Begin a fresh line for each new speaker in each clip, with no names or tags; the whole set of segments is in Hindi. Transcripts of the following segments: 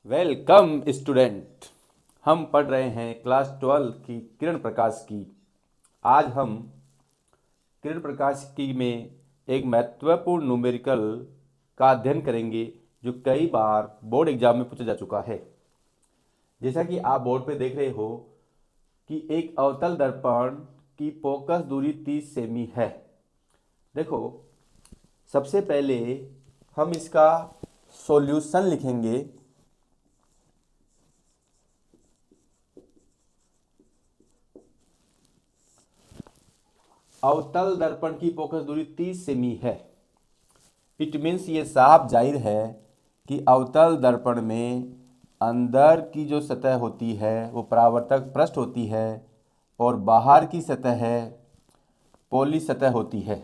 Welcome student. हम पढ़ रहे हैं क्लास 12 की किरण प्रकाश की। आज हम किरण प्रकाश की में एक महत्वपूर्ण न्यूमेरिकल का अध्ययन करेंगे जो कई बार बोर्ड एग्जाम में पूछा जा चुका है। जैसा कि आप बोर्ड पे देख रहे हो कि एक अवतल दर्पण की फोकस दूरी 30 सेमी है। देखो, सबसे पहले हम इसका सॉल्यूशन लिखेंगे। अवतल दर्पण की फोकस दूरी 30 सेमी है। इट मीन्स ये साफ जाहिर है कि अवतल दर्पण में अंदर की जो सतह होती है वो परावर्तक पृष्ठ होती है और बाहर की सतह पॉली सतह होती है।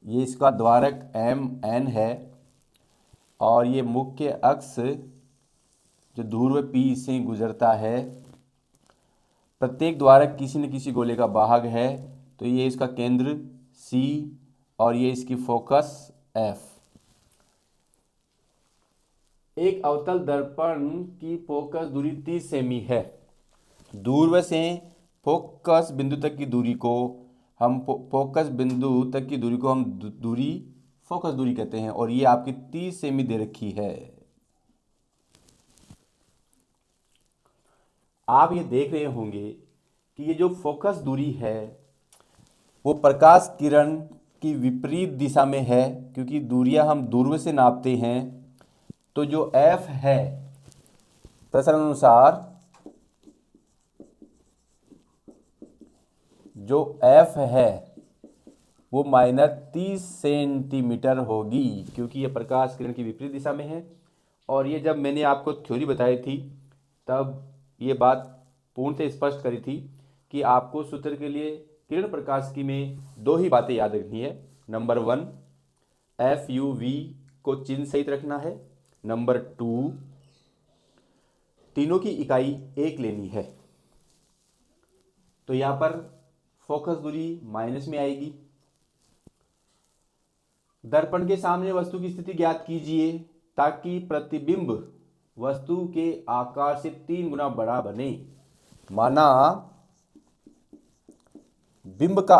ये इसका द्वारक एम एन है और ये मुख्य अक्ष जो ध्रुव पी से गुजरता है। प्रत्येक द्वारक किसी न किसी गोले का भाग है, तो ये इसका केंद्र सी और ये इसकी फोकस एफ। एक अवतल दर्पण की फोकस दूरी 30 सेमी है। दूरव से फोकस बिंदु तक की दूरी को हम फोकस बिंदु तक की दूरी को हम दूरी फोकस दूरी कहते हैं और ये आपकी 30 सेमी दे रखी है। आप ये देख रहे होंगे कि ये जो फोकस दूरी है वो प्रकाश किरण की विपरीत दिशा में है, क्योंकि दूरियां हम दूरव से नापते हैं। तो जो एफ है प्रसरण अनुसार जो एफ है वो -30 सेंटीमीटर होगी, क्योंकि ये प्रकाश किरण की विपरीत दिशा में है। और ये जब मैंने आपको थ्योरी बताई थी तब ये बात पूर्णतः स्पष्ट करी थी कि आपको सूत्र के लिए किरण प्रकाश की में दो ही बातें याद रखनी है। नंबर 1, एफ यू वी को चिन्ह सहित रखना है। नंबर 2, तीनों की इकाई एक लेनी है। तो यहाँ पर फोकस दूरी माइनस में आएगी। दर्पण के सामने वस्तु की स्थिति ज्ञात कीजिए ताकि प्रतिबिंब वस्तु के आकार से 3 गुना बड़ा बने। माना बिंब का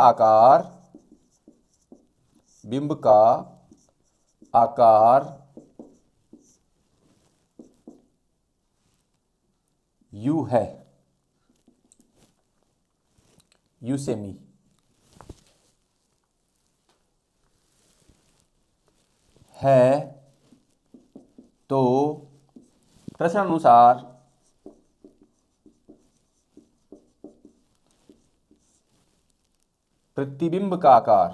आकार यू है, यू सेमी। है तो प्रश्न अनुसार प्रतिबिंब का आकार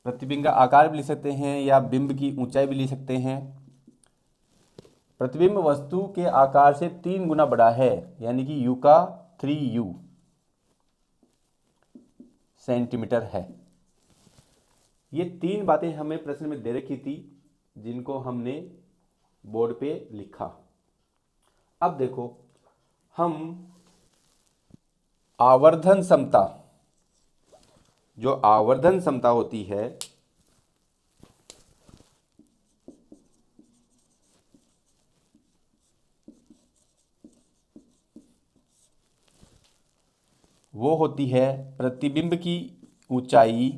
प्रतिबिंब का आकार भी लिख सकते हैं या बिंब की ऊंचाई भी लिख सकते हैं। प्रतिबिंब वस्तु के आकार से 3 गुना बड़ा है, यानी कि यू का 3u सेंटीमीटर है। ये 3 बातें हमें प्रश्न में दे रखी थी जिनको हमने बोर्ड पे लिखा। अब देखो, हम आवर्धन समता, जो आवर्धन समता होती है वो होती है प्रतिबिंब की ऊंचाई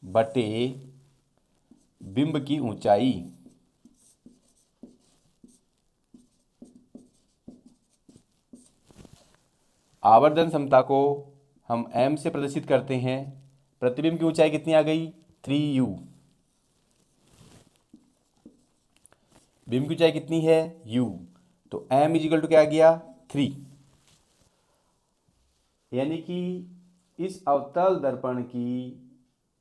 बटे बिंब की ऊंचाई। आवर्धन समता को हम m से प्रदर्शित करते हैं। प्रतिबिंब की ऊंचाई कितनी आ गई? 3u। बिंब की ऊंचाई कितनी है? u। तो m इजिकल टू क्या आ गया? 3। यानी कि इस अवतल दर्पण की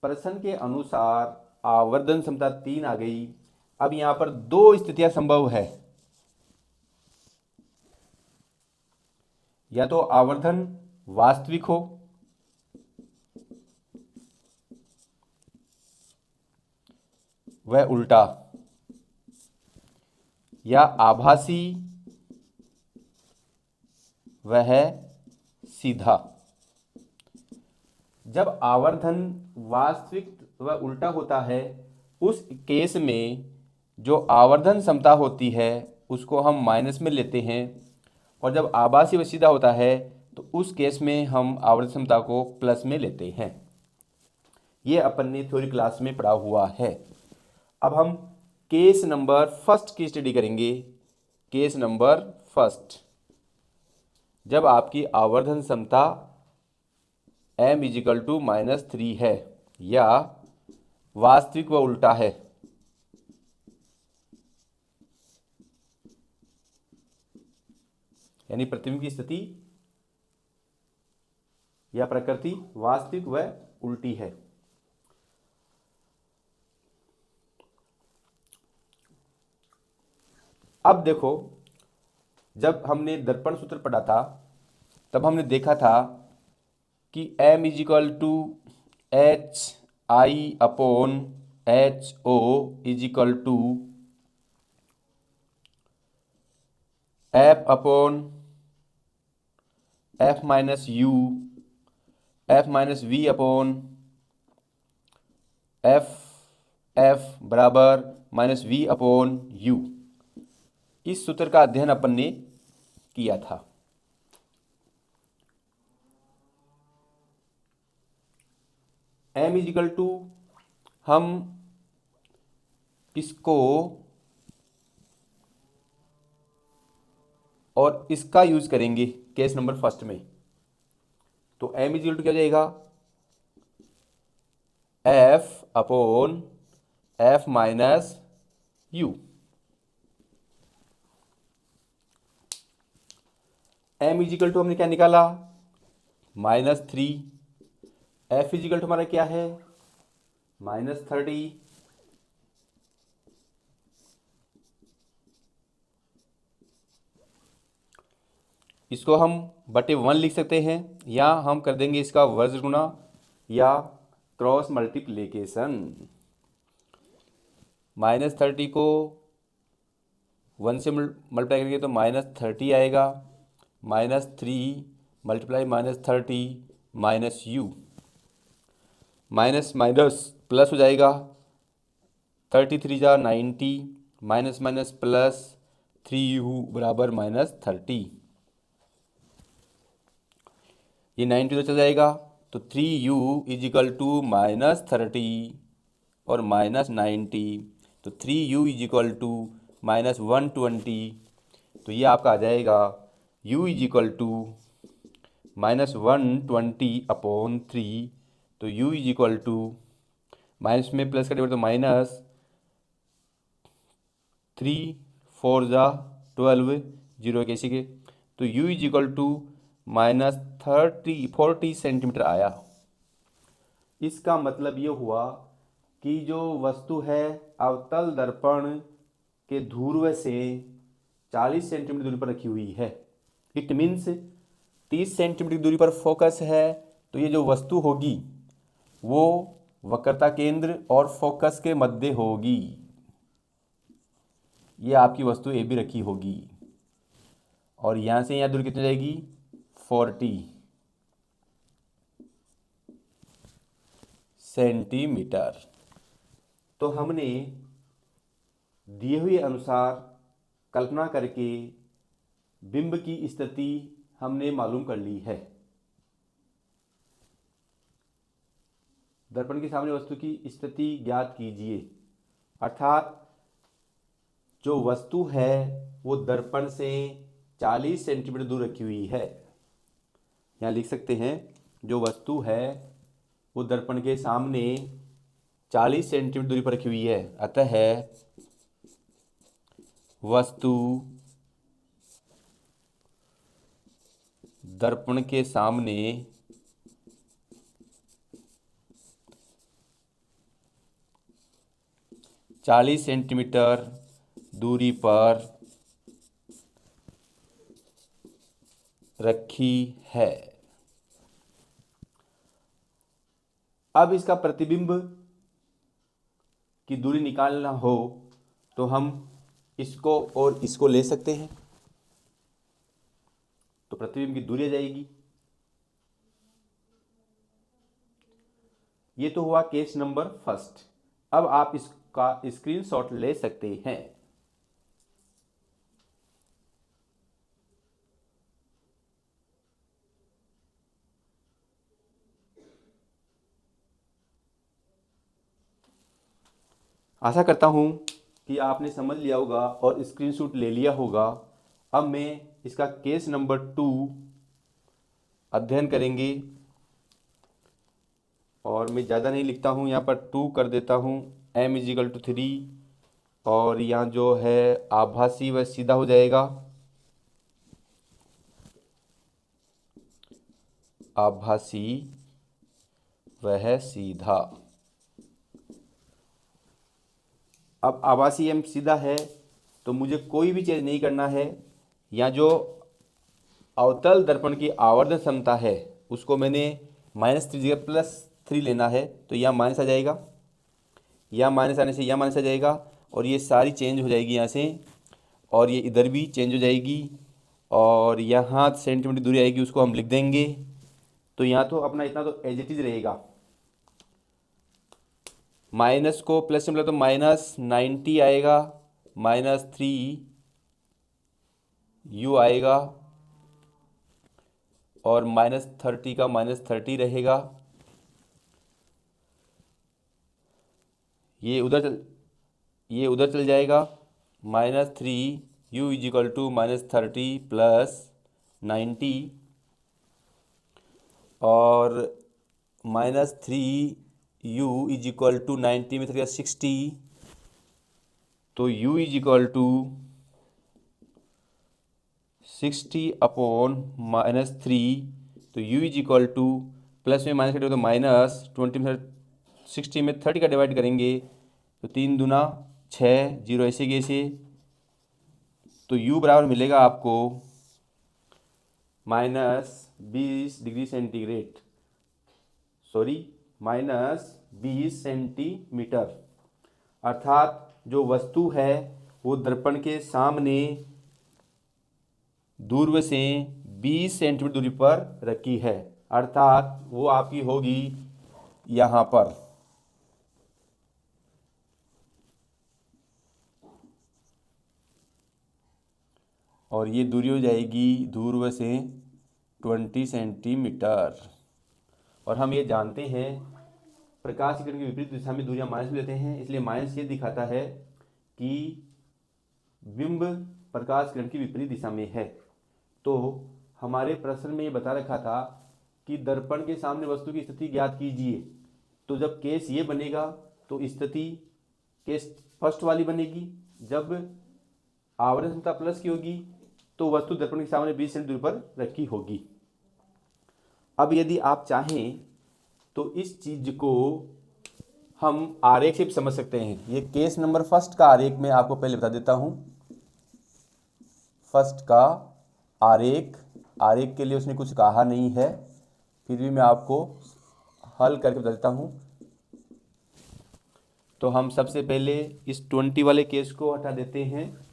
प्रश्न के अनुसार आवर्धन क्षमता 3 आ गई। अब यहां पर दो स्थितियां संभव है, या तो आवर्धन वास्तविक हो वह उल्टा। या आभासी वह सीधा। जब आवर्धन वास्तविक व उल्टा होता है उस केस में जो आवर्धन समता होती है उसको हम माइनस में लेते हैं, और जब आभासी व सीधा होता है तो उस केस में हम आवर्धन समता को प्लस में लेते हैं। ये अपन ने थ्योरी क्लास में पढ़ा हुआ है। अब हम केस नंबर फर्स्ट की स्टडी करेंगे। केस नंबर फर्स्ट, जब आपकी आवर्धन समता m इजिकल टू -3 है या वास्तविक व उल्टा है, यानी प्रतिबिंब की स्थिति या प्रकृति वास्तविक व उल्टी है। अब देखो, जब हमने दर्पण सूत्र पढ़ा था तब हमने देखा था कि m is equal to HI/HO is equal to F upon F minus U F minus V upon F बराबर -V अपॉन U। इस सूत्र का अध्ययन अपन ने किया था। m इजिकल टू हम इसको और इसका यूज करेंगे केस नंबर फर्स्ट में। तो m इजिकल टू क्या हो जाएगा, F upon F minus U। m is equal to हमने क्या निकाला, -3। F इजिकल टू हमारा क्या है, -30। इसको हम बटे 1 लिख सकते हैं, या हम कर देंगे इसका वर्ज गुना या क्रॉस मल्टीप्लिकेशन। -30 को 1 से मल्टीप्लाई करेंगे तो -30 आएगा, -3 multiply -30 minus U, minus minus plus हो जाएगा, 33 जा 90 माइनस माइनस प्लस 3U बराबर -30। ये 90 तो चल जाएगा, तो 3U इजिकल टू -30 और -90, तो 3U इजिकल टू -120। तो ये आपका आ जाएगा U इजिकल टू -120 अपॉन 3। तो U इजिकल टू माइनस में प्लस करेंगे तो -3 4 जा 12 जीरो कैसे के, तो U इजिकल टू -40 सेंटीमीटर आया। इसका मतलब ये हुआ कि जो वस्तु है अवतल दर्पण के ध्रुव से 40 सेंटीमीटर दूरी पर रखी हुई है। इट मीन्स 30 सेंटीमीटर दूरी पर फोकस है, तो ये जो वस्तु होगी वो वक्रता केंद्र और फोकस के मध्य होगी। ये आपकी वस्तु ए बी रखी होगी, और यहाँ से यहाँ दूरी कितनी जाएगी, 40 सेंटीमीटर। तो हमने दिए हुए अनुसार कल्पना करके बिंब की स्थिति हमने मालूम कर ली है। दर्पण के सामने वस्तु की स्थिति ज्ञात कीजिए, अर्थात जो वस्तु है वो दर्पण से 40 सेंटीमीटर दूर रखी हुई है। यहाँ लिख सकते हैं जो वस्तु है वो दर्पण के सामने 40 सेंटीमीटर दूरी पर रखी हुई है, अतः वस्तु दर्पण के सामने 40 सेंटीमीटर दूरी पर रखी है। अब इसका प्रतिबिंब की दूरी निकालना हो तो हम इसको और इसको ले सकते हैं, तो प्रतिबिंब की दूरी आ जाएगी। ये तो हुआ केस नंबर फर्स्ट। अब आप इसका स्क्रीनशॉट ले सकते हैं। आशा करता हूँ कि आपने समझ लिया होगा और स्क्रीनशॉट ले लिया होगा। अब मैं इसका केस नंबर 2 अध्ययन करेंगे, और मैं ज़्यादा नहीं लिखता हूँ, यहाँ पर 2 कर देता हूँ, m=3, और यहाँ जो है आभासी वह सीधा हो जाएगा, आभासी वह सीधा। अब आभासी एम सीधा है तो मुझे कोई भी चेंज नहीं करना है। यहाँ जो अवतल दर्पण की आवर्धन क्षमता है उसको मैंने -3 जगह +3 लेना है, तो यहाँ माइनस आ जाएगा, यहाँ माइनस आने से यहाँ माइनस आ जाएगा, और ये सारी चेंज हो जाएगी यहाँ से, और ये इधर भी चेंज हो जाएगी, और यहाँ सेंटीमीटर दूरी आएगी उसको हम लिख देंगे। तो यहाँ तो अपना इतना तो एज इट इज रहेगा। माइनस को प्लस से मिला तो -90 आएगा, -3u आएगा, और -30 का -30 रहेगा। ये उधर चल जाएगा। -3u = -30 + 90, और -3u = 90 में 3 60, तो u = 60/-3, तो u = प्लस में माइनस करेंगे तो -20 में 60 में 30 का डिवाइड करेंगे तो 3 दूना 6, 0 ऐसे कैसे, तो u बराबर मिलेगा आपको -20 डिग्री सेंटीग्रेड, सॉरी -20 सेंटीमीटर। अर्थात जो वस्तु है वो दर्पण के सामने दूरत्व से 20 सेंटीमीटर दूरी पर रखी है, अर्थात वो आपकी होगी यहाँ पर। और ये दूरी हो जाएगी दूरत्व से 20 सेंटीमीटर। और हम ये जानते हैं प्रकाश की किरण की विपरीत दिशा में दूरियां माइनस में लेते हैं, इसलिए माइनस ये दिखाता है कि बिंब प्रकाश किरण की विपरीत दिशा में है। तो हमारे प्रश्न में ये बता रखा था कि दर्पण के सामने वस्तु की स्थिति ज्ञात कीजिए। तो जब केस ये बनेगा तो स्थिति केस फर्स्ट वाली बनेगी। जब आवरण क्षमता प्लस की होगी तो वस्तु दर्पण के सामने 20 सेंटीमीटर दूरी पर रखी होगी। अब यदि आप चाहें तो इस चीज को हम आरेख से भी समझ सकते हैं। ये केस नंबर फर्स्ट का आरेख मैं आपको पहले बता देता हूं। फर्स्ट का आरेख के लिए उसने कुछ कहा नहीं है, फिर भी मैं आपको हल करके बता देता हूं। तो हम सबसे पहले इस 20 वाले केस को हटा देते हैं।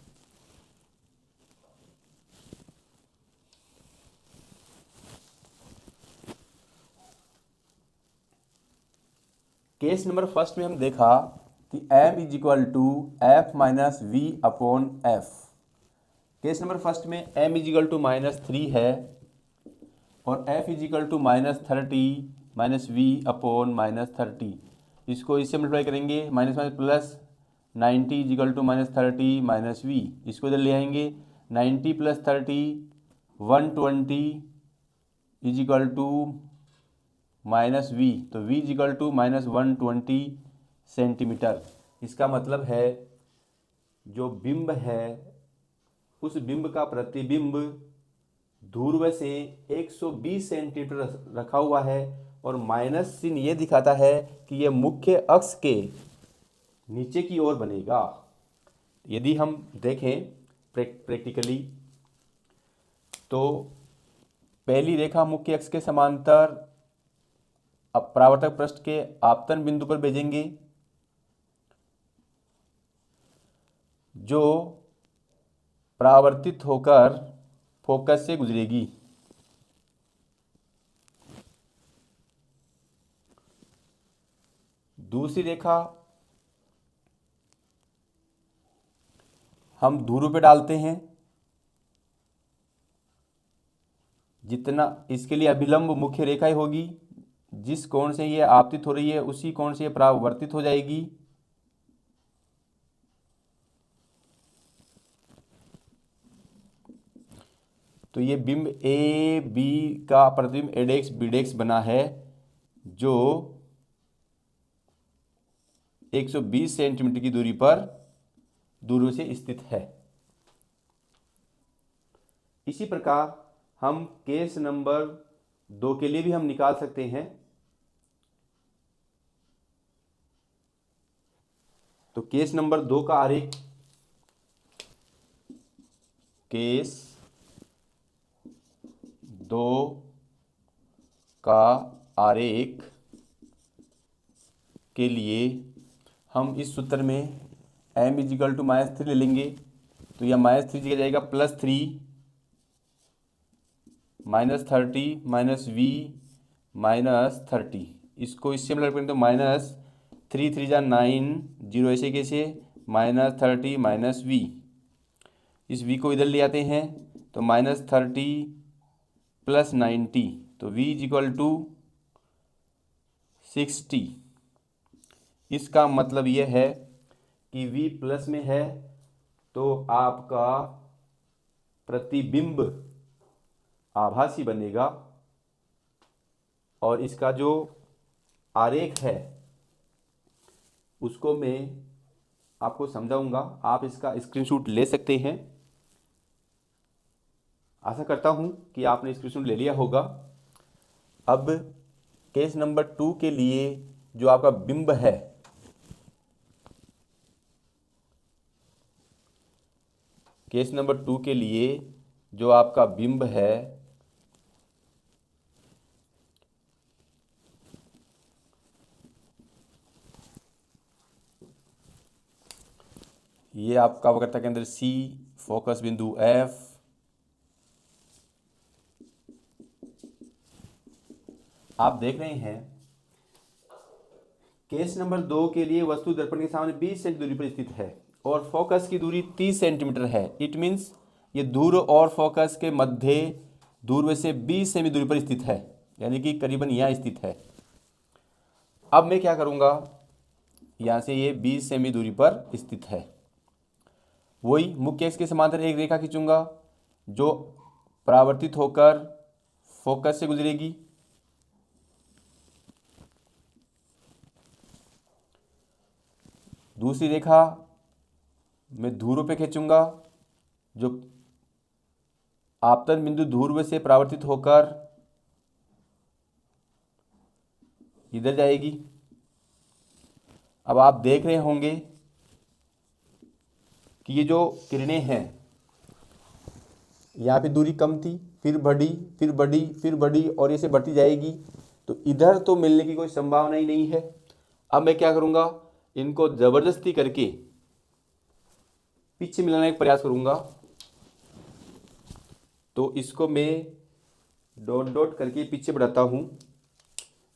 केस नंबर फर्स्ट में हम देखा कि m = f - v/f। Case number first में m = -3 है और f = -30 v/-30। इसको इससे मल्टीप्लाई करेंगे, माइनस माइनस प्लस, 90 = -30 - v। इसको इधर ले आएंगे, 90 + 30 120 = -v, तो v = -120 सेंटीमीटर। इसका मतलब है जो बिंब है उस बिंब का प्रतिबिंब ध्रुव से 120 सेंटीमीटर रखा हुआ है, और माइनस चिन्ह ये दिखाता है कि यह मुख्य अक्ष के नीचे की ओर बनेगा। यदि हम देखें प्रैक्टिकली तो पहली रेखा मुख्य अक्ष के समांतर अब परावर्तक पृष्ठ के आपतन बिंदु पर भेजेंगे, जो परावर्तित होकर फोकस से गुजरेगी। दूसरी रेखा हम ध्रुव पे डालते हैं, जितना इसके लिए अभिलंब मुख्य रेखा ही होगी, जिस कोण से ये आपतित हो रही है उसी कोण से ये परावर्तित हो जाएगी। तो ये बिंब ए बी का प्रतिबिंब एडेक्स बीडेक्स बना है, जो 120 सेंटीमीटर की दूरी पर ध्रुव से स्थित है। इसी प्रकार हम केस नंबर 2 के लिए भी हम निकाल सकते हैं। तो केस नंबर 2 का आरेख, केस 2 का आरेख के लिए हम इस सूत्र में m इजिकल टू -3 ले लेंगे। तो यह -3 जगह जाएगा +3 -30 -v -30। इसको इससे मल्टीप्लाई करें तो -3 3 जा 9, 0 ऐसे कैसे -30 -v। इस v को इधर ले आते हैं तो -30 + 90, तो v इजिकल टू 60। इसका मतलब यह है कि v प्लस में है तो आपका प्रतिबिंब आभासी बनेगा, और इसका जो आरेख है उसको मैं आपको समझाऊंगा। आप इसका स्क्रीनशॉट ले सकते हैं। आशा करता हूं कि आपने स्क्रीनशॉट ले लिया होगा। अब केस नंबर 2 के लिए जो आपका बिंब है, केस नंबर 2 के लिए जो आपका बिंब है ये आपका वक्रता के अंदर C, फोकस बिंदु F, आप देख रहे हैं। केस नंबर 2 के लिए वस्तु दर्पण के सामने 20 सेंटी दूरी पर स्थित है और फोकस की दूरी 30 सेंटीमीटर है। इट मीन्स ये ध्रुव और फोकस के मध्य ध्रुव से 20 सेमी दूरी पर स्थित है, यानी कि करीबन यहाँ स्थित है। अब मैं क्या करूँगा, यहाँ से ये 20 सेमी दूरी पर स्थित है, वही मुख्य अक्ष के समांतर एक रेखा खींचूंगा जो परावर्तित होकर फोकस से गुजरेगी। दूसरी रेखा मैं ध्रुव पे खींचूंगा जो आपतन बिंदु ध्रुव से परावर्तित होकर इधर जाएगी। अब आप देख रहे होंगे कि ये जो किरणें हैं, यहाँ पे दूरी कम थी, फिर बढ़ी, फिर बढ़ी, फिर बढ़ी और ऐसे बढ़ती जाएगी। तो इधर तो मिलने की कोई संभावना ही नहीं है। अब मैं क्या करूँगा, इनको ज़बरदस्ती करके पीछे मिलाने का प्रयास करूँगा। तो इसको मैं डॉट डॉट करके पीछे बढ़ाता हूँ।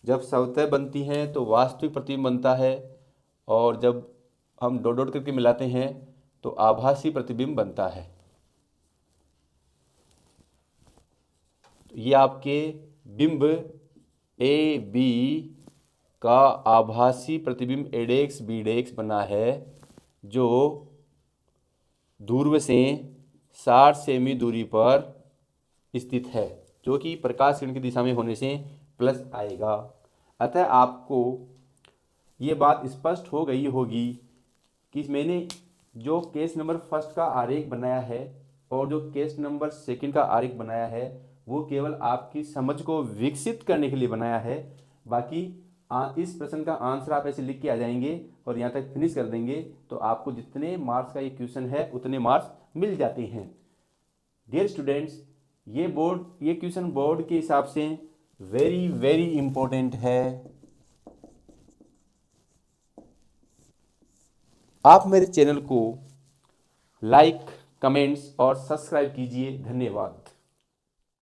जब सतह बनती हैं तो वास्तविक प्रतिबिंब बनता है, और जब हम डॉट डॉट करके मिलाते हैं तो आभासी प्रतिबिंब बनता है। ये आपके बिंब ए बी का आभासी प्रतिबिंब एडेक्स बीडेक्स बना है, जो ध्रुव से 60 सेमी दूरी पर स्थित है, जो कि प्रकाश किरण की दिशा में होने से प्लस आएगा। अतः आपको ये बात स्पष्ट हो गई होगी कि मैंने जो केस नंबर 1 का आरेख बनाया है और जो केस नंबर 2 का आरेख बनाया है वो केवल आपकी समझ को विकसित करने के लिए बनाया है। बाकी इस प्रश्न का आंसर आप ऐसे लिख के आ जाएंगे और यहाँ तक फिनिश कर देंगे तो आपको जितने मार्क्स का ये क्वेश्चन है उतने मार्क्स मिल जाते हैं। डियर स्टूडेंट्स, ये क्वेश्चन बोर्ड के हिसाब से वेरी वेरी इंपॉर्टेंट है। आप मेरे चैनल को लाइक, कमेंट्स और सब्सक्राइब कीजिए। धन्यवाद।